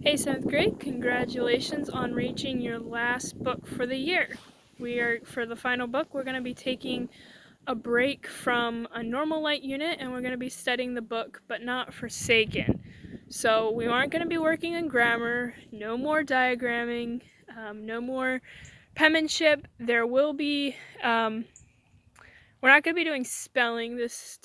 Hey 7th grade, congratulations on reaching your last book for the year. For the final book, we're going to be taking a break from a normal light unit and we're going to be studying the book, but not Forsaken. So we aren't going to be working on grammar, no more diagramming, no more penmanship. There will be, we're not going to be doing spelling this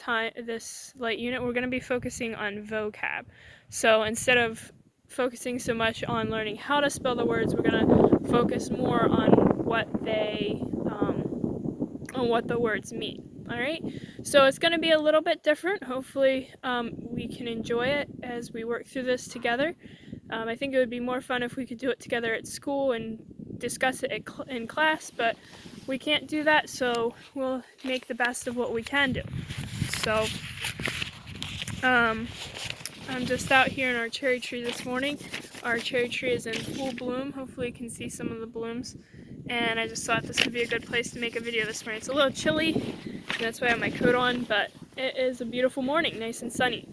light unit. We're going to be focusing on vocab. So instead of focusing so much on learning how to spell the words, we're going to focus more on what the words mean. All right, so it's going to be a little bit different. Hopefully we can enjoy it as we work through this together. I think it would be more fun if we could do it together at school and discuss it in class, but we can't do that, so we'll make the best of what we can do. So I'm just out here in our cherry tree this morning. Our cherry tree is in full bloom. Hopefully you can see some of the blooms. And I just thought this would be a good place to make a video this morning. It's a little chilly, and that's why I have my coat on, but it is a beautiful morning, nice and sunny.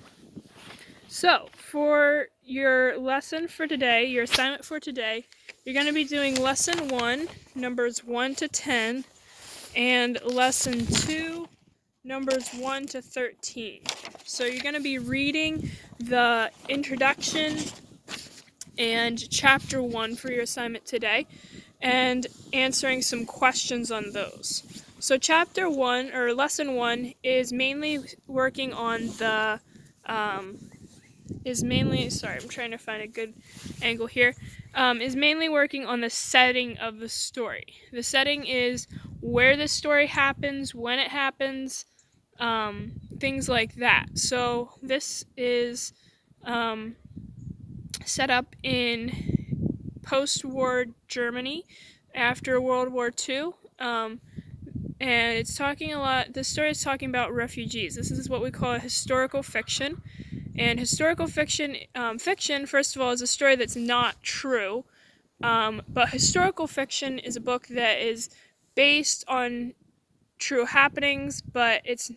So, for your lesson for today, your assignment for today, you're going to be doing lesson 1, numbers 1 to 10, and lesson 2, numbers 1 to 13. So you're going to be reading the introduction and chapter 1 for your assignment today and answering some questions on those. So chapter 1 or lesson 1 is mainly working on the sorry, I'm trying to find a good angle here. Is mainly working on the setting of the story. The setting is where the story happens, when it happens, things like that. So this is set up in post-war Germany after World War II. And it's talking a lot, the story is talking about refugees. This is what we call a historical fiction. And historical fiction, first of all, is a story that's not true. But historical fiction is a book that is based on true happenings, but it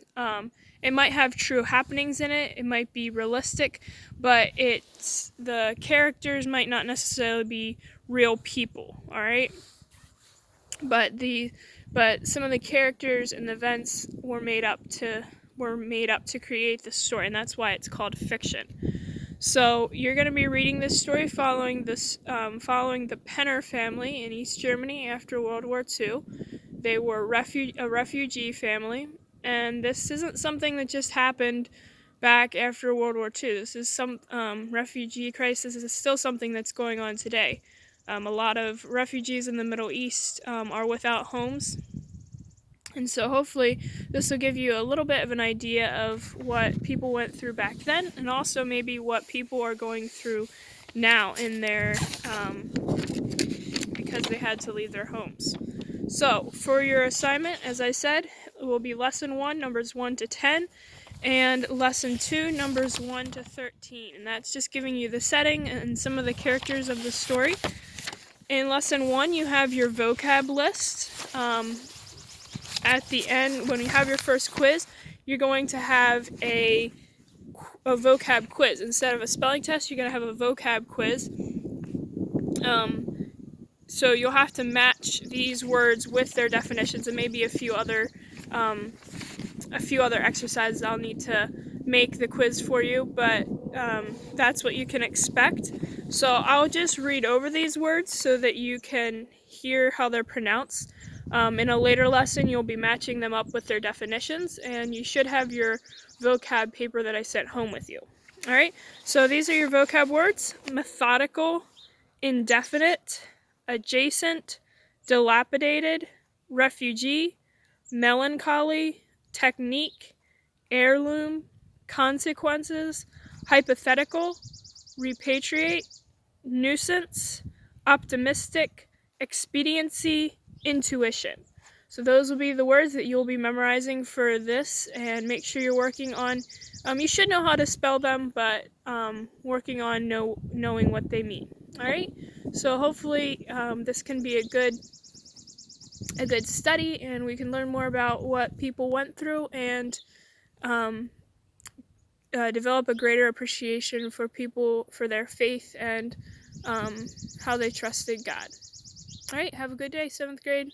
might have true happenings in it. It might be realistic, but the characters might not necessarily be real people. All right, but some of the characters and the events were made up to create the story, and that's why it's called fiction. So you're going to be reading this story following the Penner family in East Germany after World War II. They were a refugee family, and this isn't something that just happened back after World War II. This is some refugee crisis is still something that's going on today. A lot of refugees in the Middle East are without homes, and so hopefully this will give you a little bit of an idea of what people went through back then, and also maybe what people are going through now in their because they had to leave their homes. So, for your assignment, as I said, it will be lesson 1, numbers 1 to 10, and lesson 2, numbers 1 to 13. And that's just giving you the setting and some of the characters of the story. In lesson 1, you have your vocab list. At the end, when you have your first quiz, you're going to have a vocab quiz. Instead of a spelling test, you're going to have a vocab quiz. So you'll have to match these words with their definitions, and maybe a few other exercises I'll need to make the quiz for you, but that's what you can expect. So I'll just read over these words so that you can hear how they're pronounced. In a later lesson, you'll be matching them up with their definitions, and you should have your vocab paper that I sent home with you. All right, so these are your vocab words: methodical, indefinite, adjacent, dilapidated, refugee, melancholy, technique, heirloom, consequences, hypothetical, repatriate, nuisance, optimistic, expediency, intuition. So those will be the words that you'll be memorizing for this, and make sure you're working on, you should know how to spell them, but working on knowing what they mean. All right, so hopefully this can be a good study, and we can learn more about what people went through, and develop a greater appreciation for people, for their faith, and how they trusted God. All right, have a good day, 7th grade.